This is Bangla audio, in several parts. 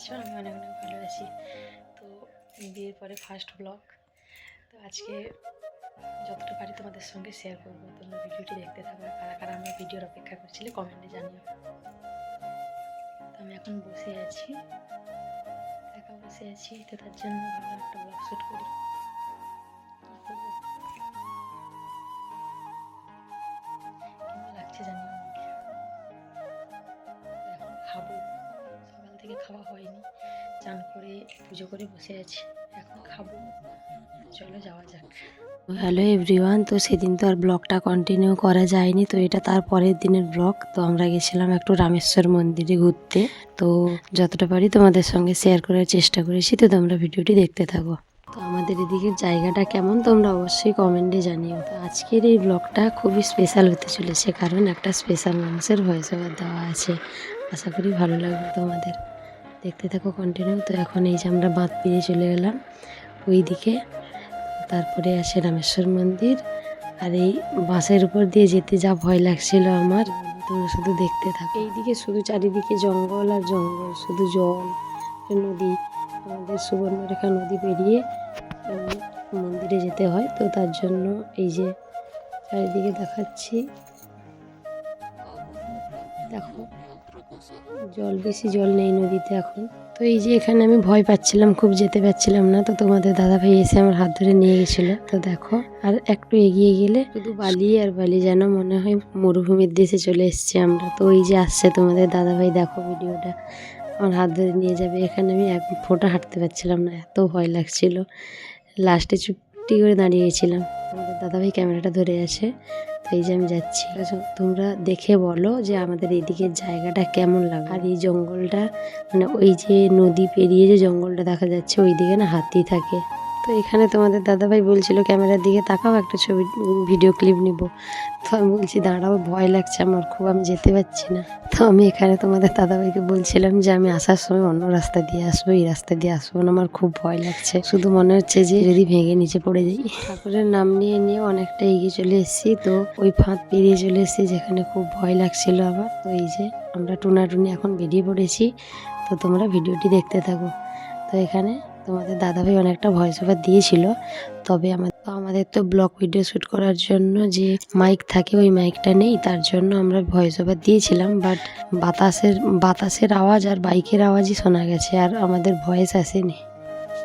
আছো? আমি অনেক অনেক ভালো আছি। তো বিয়ের পরে ফার্স্ট ব্লগ। তো আজকে যতটা পারি তোমাদের সঙ্গে শেয়ার করবো। তোমরা ভিডিওটি দেখতে থাকো। কারা কারা আমার ভিডিওর অপেক্ষা করছিলে কমেন্টে জানিও। তো আমি এখন বসে আছি, একা বসে আছি, তো তার জন্য ভাবলাম একটা ব্লগ শ্যুট করি। কী করবো, কেমন লাগছে জানিও আমাকে। তো এখন খাবো, সকাল থেকে খাওয়া হয়নি, চান করে পুজো করে বসে আছি, এখন খাবো। চলো যাওয়া যাক। হ্যালো এভরিওয়ান, তো সেদিন তো আর ব্লগটা কন্টিনিউ করা যায়নি, তো এটা তার পরের দিনের ব্লগ। তো আমরা গেছিলাম একটু রামেশ্বর মন্দিরে ঘুরতে। তো যতটা পারি তোমাদের সঙ্গে শেয়ার করার চেষ্টা করেছি, তো তোমরা ভিডিওটি দেখতে থাকো। তো আমাদের এদিকের জায়গাটা কেমন তোমরা অবশ্যই কমেন্টে জানিও। তো আজকের এই ব্লগটা খুবই স্পেশাল হতে চলেছে, কারণ একটা স্পেশাল মানুষের ভয়েস ওভার দেওয়া আছে। আশা করি ভালো লাগবে তোমাদের, দেখতে থাকো কন্টিনিউ। তো এখন এই যে আমরা বাঁধ পেরিয়ে চলে গেলাম ওই দিকে, তারপরে আসে রামেশ্বর মন্দির। আর এই বাসের উপর দিয়ে যেতে যা ভয় লাগছিল আমার, তোমরা শুধু দেখতে থাকো। এইদিকে শুধু চারিদিকে জঙ্গল আর জঙ্গল, শুধু জল, নদী। আমাদের সুবর্ণরেখা নদী পেরিয়ে মন্দিরে যেতে হয়, তো তার জন্য এই যে চারিদিকে দেখাচ্ছি, দেখো জল, বেশি জল নেই নদীতে এখন। তো এই যে এখানে আমি ভয় পাচ্ছিলাম খুব, যেতে পারছিলাম না, তো তোমাদের দাদাভাই এসে আমার হাত ধরে নিয়ে গেছিল। তো দেখো আর একটু এগিয়ে গেলে শুধু বালি আর বালি, যেন মনে হয় মরুভূমির দেশে চলে এসেছি আমরা। তো এই যে আসছে তোমাদের দাদাভাই, দেখো ভিডিওটা, আমার হাত ধরে নিয়ে যাবে। এখানে আমি এক ফোঁটা হাঁটতে পারছিলাম না, এত ভয় লাগছিল। লাস্টে চুপটি করে দাঁড়িয়েছিলাম, তোমাদের দাদাভাই ক্যামেরাটা ধরে আছে। তো এই যে আমি যাচ্ছি, তোমরা দেখে বলো যে আমাদের এইদিকের জায়গাটা কেমন লাগে। আর এই জঙ্গলটা, মানে ওই যে নদী পেরিয়ে যে জঙ্গলটা দেখা যাচ্ছে, ওই দিকে না হাতি থাকে। তো এখানে তোমাদের দাদাভাই বলছিল ক্যামেরার দিকে তাকাও, একটা ছবি ভিডিও ক্লিপ নিব। তো আমি বলছি দাঁড়াও, ভয় লাগছে আমার খুব, আমি যেতে পারছি না। তো আমি এখানে তোমাদের দাদাভাইকে বলছিলাম যে আমি আসার সময় অন্য রাস্তা দিয়ে আসবো, এই রাস্তা দিয়ে আসবো না, আমার খুব ভয় লাগছে, শুধু মনে হচ্ছে যে যদি ভেঙে নিচে পড়ে যাই। ঠাকুরের নাম নিয়ে নিয়ে অনেকটা এগিয়ে চলে এসেছি, তো ওই ফাঁদ পেরিয়ে চলে এসেছি যেখানে খুব ভয় লাগছিল আমার। তো এই যে আমরা টুনাটুনি এখন বেরিয়ে পড়েছি, তো তোমরা ভিডিওটি দেখতে থাকো। তো এখানে তোমাদের দাদাভাই অনেকটা ভয়েস ওভার দিয়েছিল, তবে আমাদের তো ব্লগ ভিডিও শ্যুট করার জন্য যে মাইক থাকে ওই মাইকটা নেই, তার জন্য আমরা ভয়েস ওভার দিয়েছিলাম। বাট বাতাসের আওয়াজ আর বাইকের আওয়াজই শোনা গেছে, আর আমাদের ভয়েস আসেনি।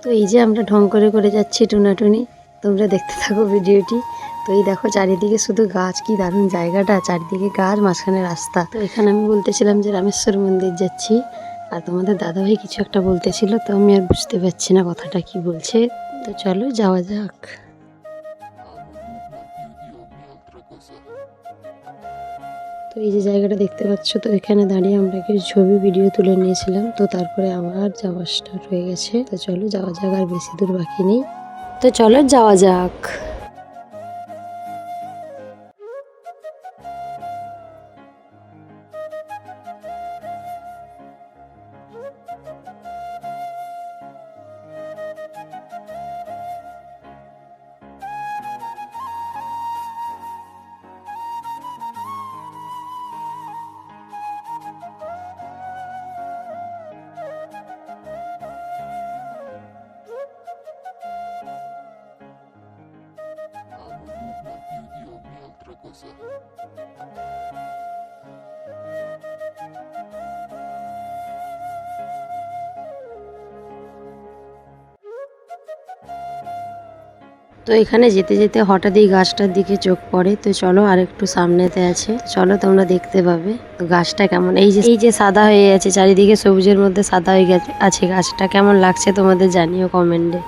তো এই যে আমরা ঢং করে করে যাচ্ছি টুনাটুনি, তোমরা দেখতে থাকো ভিডিওটি। তো এই দেখো চারিদিকে শুধু গাছ, কি দারুণ জায়গাটা, চারিদিকে গাছ, মাঝখানে রাস্তা। তো এখানে আমি বলতেছিলাম যে রামেশ্বর মন্দির যাচ্ছি, আর তোমাদের দাদাভাই কিছু একটা বলতেছিল, তো আমি আর বুঝতে পারছি না কথাটা কি বলছে। তো চলো যাওয়া যাক। তো এই যে জায়গাটা দেখতে পাচ্ছ, তো এখানে দাঁড়িয়ে আমরা কিছু ছবি ভিডিও তুলে নিয়েছিলাম। তো তারপরে আবার যাওয়া স্টার্ট হয়ে গেছে, তো চলো যাওয়া যাক, আর বেশি দূর বাকি নেই, তো চলো যাওয়া যাক। তো এখানে যেতে যেতে হঠাৎ এই গাছটার দিকে চোখ পড়ে, তো চলো আর একটু সামনেতে আছে, চলো তোমরা দেখতে পাবে। তো গাছটা কেমন, এই যে সাদা হয়ে আছে, চারিদিকে সবুজের মধ্যে সাদা হয়ে গেছে আছে গাছটা, কেমন লাগছে তোমাদের জানিও কমেন্টে।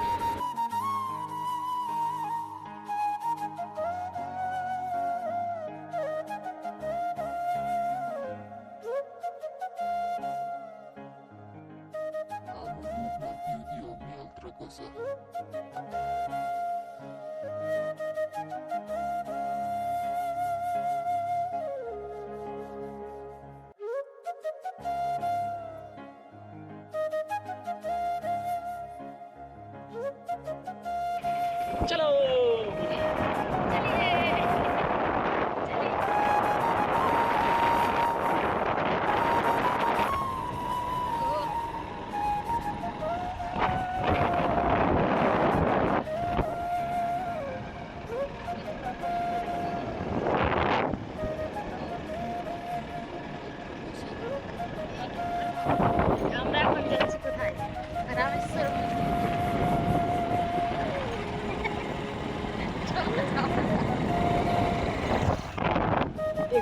চলো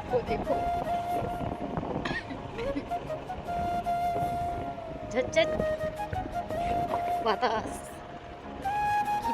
দেখো দেখো ঝটঝট বাতাস কি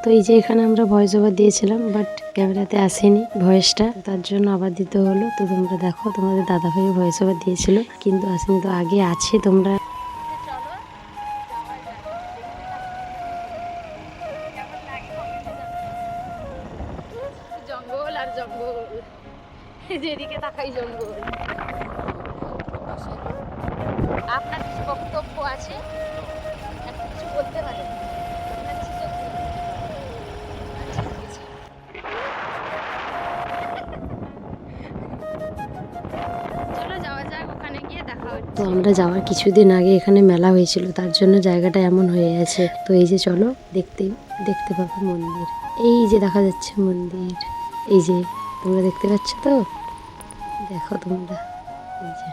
তো এই যে এখানে আমরা ভয়েস ওভার দিয়েছিলাম, বাট ক্যামেরাতে আসেনি ভয়েসটা, তার জন্য আবার দিতে হলো। তো তোমরা দেখো, তোমাদের দাদাভাই ভয়েস ওভার দিয়েছিল কিন্তু আসেনি, তো আগে আছে তোমরা। জঙ্গল আর জঙ্গল, যেদিকে তাকাই জঙ্গল। আপনার কিছু বক্তব্য আছে, কিছু বলতে পারেন। তো আমরা যাওয়ার কিছুদিন আগে এখানে মেলা হয়েছিল, তার জন্য জায়গাটা এমন হয়ে আছে। তো এই যে চলো, দেখতে পাবো মন্দির। এই যে দেখা যাচ্ছে মন্দির, এই যে তোমরা দেখতে পাচ্ছ তো, দেখো তোমরা। এই যে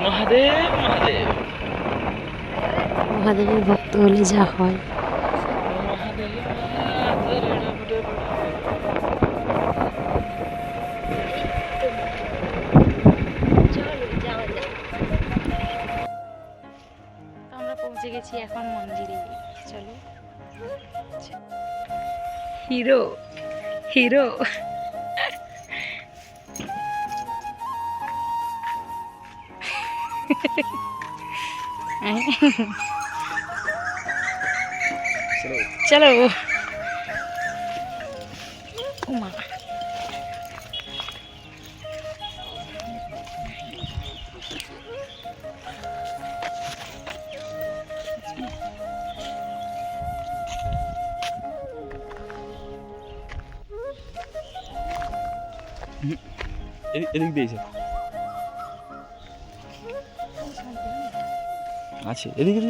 মহাদেব মহাদেব মহাদেবের ভক্ত হলে যা হয়। আমরা পৌঁছে গেছি এখন মন্দিরে, চলো। হিরো হিরো চলো। উমা এদিক দিয়েছে আছে, এদিকে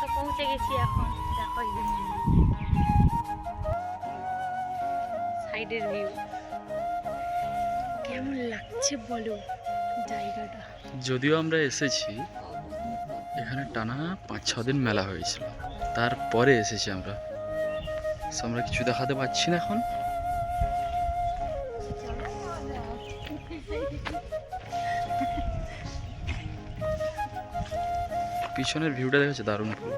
তো পৌঁছে গেছি এখন। দেখো এই যে সাইডের ভিউ কেমন লাগছে বলো জায়গাটা। যদিও আমরা এসেছি এখানে টানা 5-6 দিন মেলা হয়েছিল, তারপরে এসেছি আমরা। আমরা কিছু দেখাতে পাচ্ছি না এখন। পিছনের ভিউটা দেখাচ্ছে দারুণ পুরো।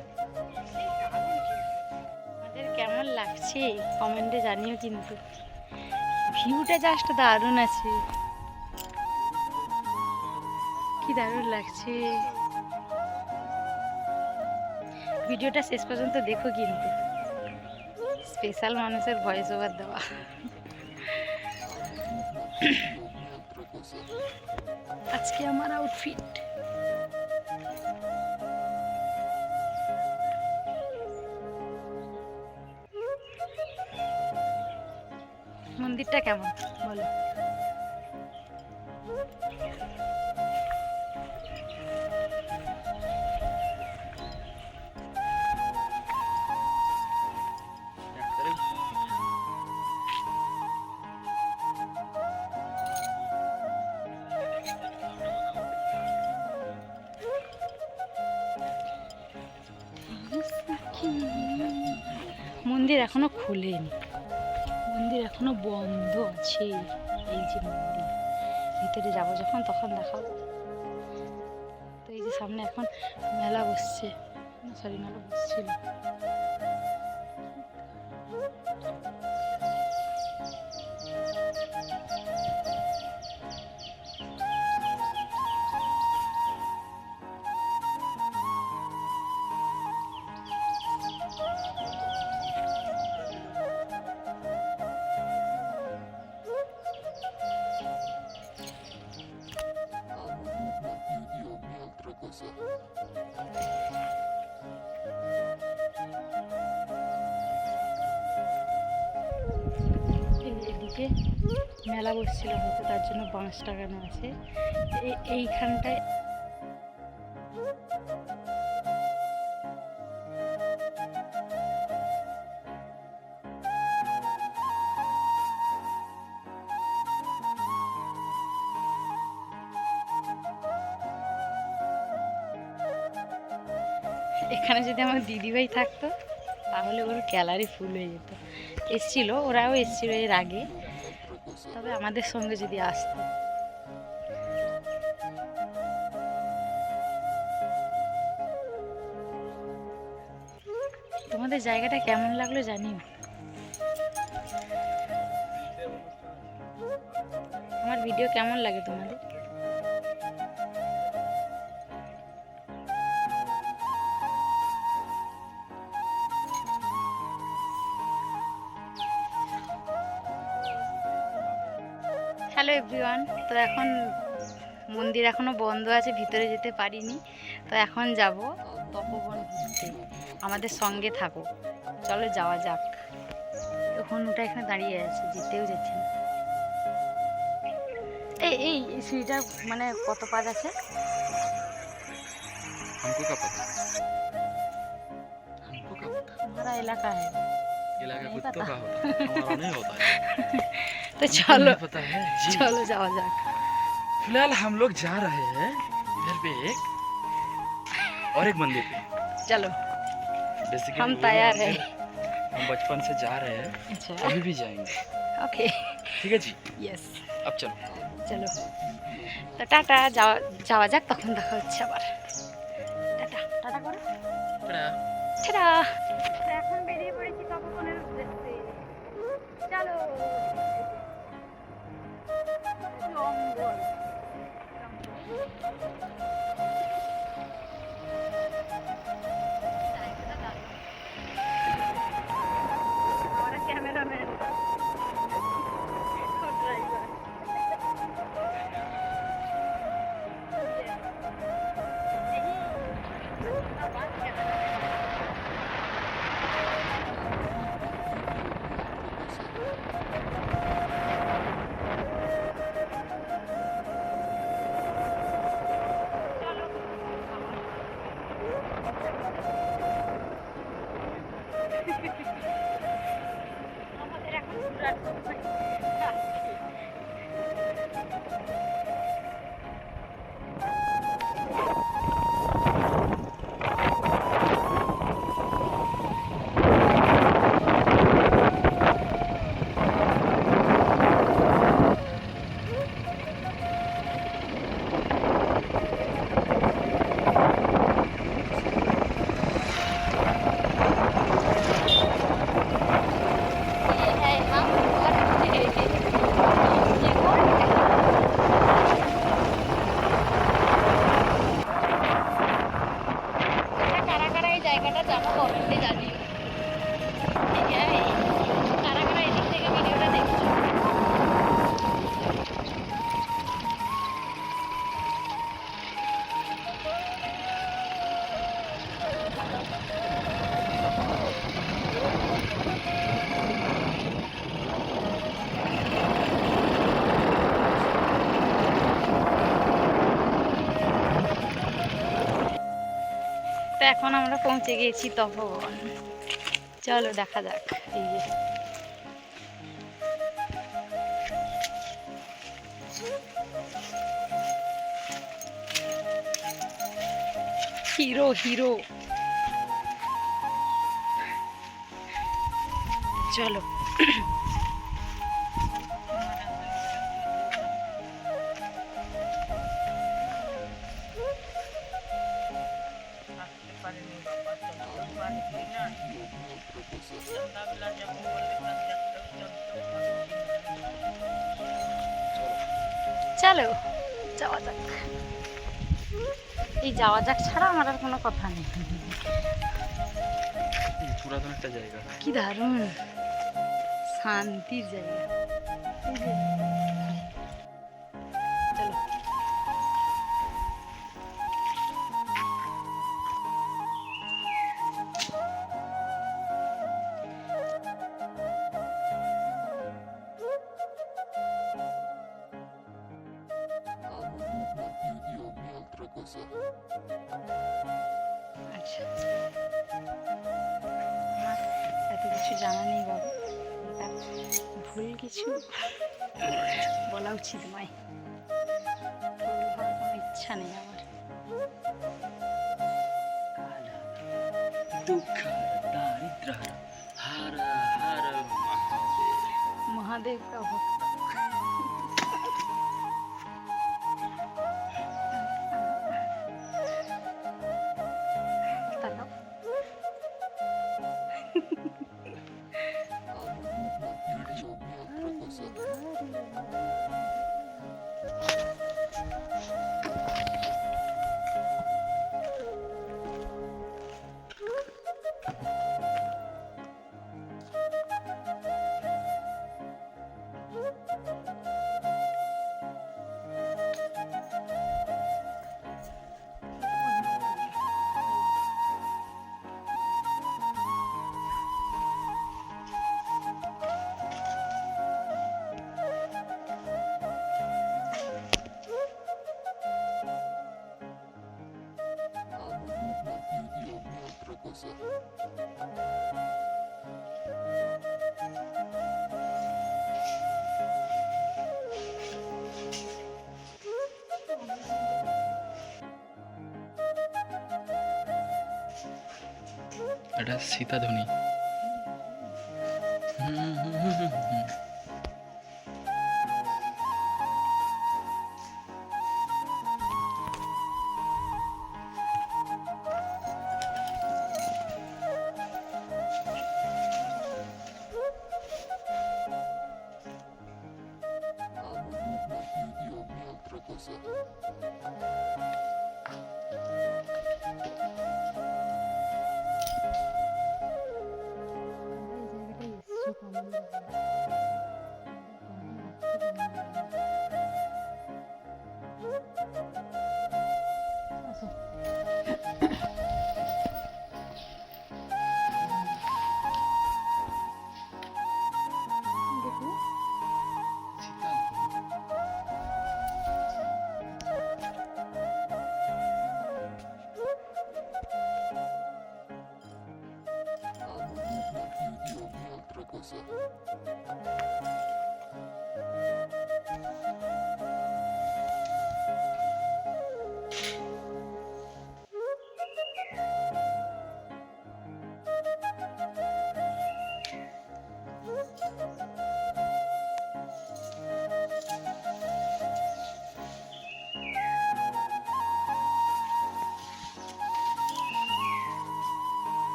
আমাদের কেমন লাগছে কমেন্টে জানিও, কিন্তু ভিউটা জাস্ট দারুণ আছে, কি দারুণ লাগছে। ভিডিওটা শেষ পর্যন্ত দেখো, কিন্তু স্পেশাল মানুষের ভয়েস ওভার দেওয়া। আজকে আমার আউটফিট মন্দিরটা কেমন বলো। মন্দির এখনো খুলেনি, মন্দির এখনো বন্ধ আছে। এই যে মন্দির, ভিতরে যাবো যখন তখন দেখাবো। তো এই যে সামনে এখন মেলা বসছে, সরি মেলা বসছিল। এদিকে মেলা বসছিল হয়তো, তার জন্য বাঁশ টাঙানো আছে এইখানটায়। এখানে যদি আমার দিদিভাই থাকতো তাহলে ওর গ্যালারি ফুল হয়ে যেত। এসছিল, ওরাও এসছিল এর আগে, তবে আমাদের সঙ্গে যদি আসতো। তোমাদের জায়গাটা কেমন লাগলো জানিও। আমার ভিডিও কেমন লাগে তোমাদের? হ্যালো এভরিওয়ান, তো এখন মন্দির এখনো বন্ধ আছে, ভিতরে যেতে পারিনি। তো এখন যাব তপবন ঘুরতে, আমাদের সঙ্গে থাকো, চলো যাওয়া যাক। হনুটা এখানে দাঁড়িয়ে আছে, যেতেও যাচ্ছে না। এই এই সিঁড়িটা মানে কত পাঁচ আছে? हमको क्या पता, हमको क्या पता। हमारा इलाका है, इलाका नहीं कुत्तों पता। का होता है, हमारा नहीं होता है। तो हमको चलो नहीं पता है जी। चलो जाओ जाक। फिलहाल हम लोग जा रहे हैं इधर पे एक और एक मंदिर पे। चलो बेसिकली हम तैयार हैं। हम बचपन से जा रहे हैं, अच्छा कभी भी जाएंगे। ओके ठीक है जी, यस अब चलो। চলো, তো টাটা, যাওয়া যাওয়া যাক, তখন দেখা হচ্ছে আবার। টাটা টাটা করো, টাটা। টাটা। এখন বেরিয়ে পড়েছি তপবনের উদ্দেশ্যে, চলো। জঙ্গল, আমরা ক্যামেরাম্যান, ড্রাইভার। আমাদের এখন ঘোরার সময়। কারা কারা এই জায়গাটা জানো কমেন্টে জানিও, ঠিক আছে? কারা কারা এদিক থেকে ভিডিওটা দেখছো? তো এখন আমরা পৌঁছে গেছি তপবন, চলো দেখা যাক। এই যে হিরো হিরো, চলো। চলো যাওয়া যাক। এই যাওয়া যাক ছাড়া আমার আর কোনো কথা নেই। পুরাতন একটা জায়গা। কি দারুণ শান্তির জায়গা। এই যে, চলো। আচ্ছা, আমার এত কিছু জানা নেই বাবা, এটা ভুল কিছু বলা উচিত নয়, ভুল হওয়ার কোনো ইচ্ছা নেই আমার। দুঃখ দারিদ্র হর হর মহাদেব। মহাদেব কা ভক্ত। তাকাও। এটা সীতাধ্বনি।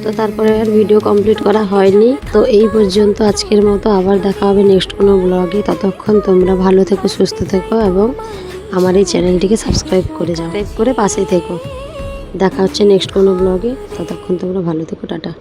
তো তারপরে আর ভিডিও কমপ্লিট করা হয়নি। তো এই পর্যন্ত আজকের মতো, আবার দেখা হবে নেক্সট কোনো ব্লগে। ততক্ষণ তোমরা ভালো থেকো, সুস্থ থেকো এবং আমার এই চ্যানেলটিকে সাবস্ক্রাইব করে যাও, সাবস্ক্রাইব করে পাশেই থেকো। দেখা হচ্ছে নেক্সট কোনো ব্লগে, ততক্ষণ তোমরা ভালো থেকো, টাটা।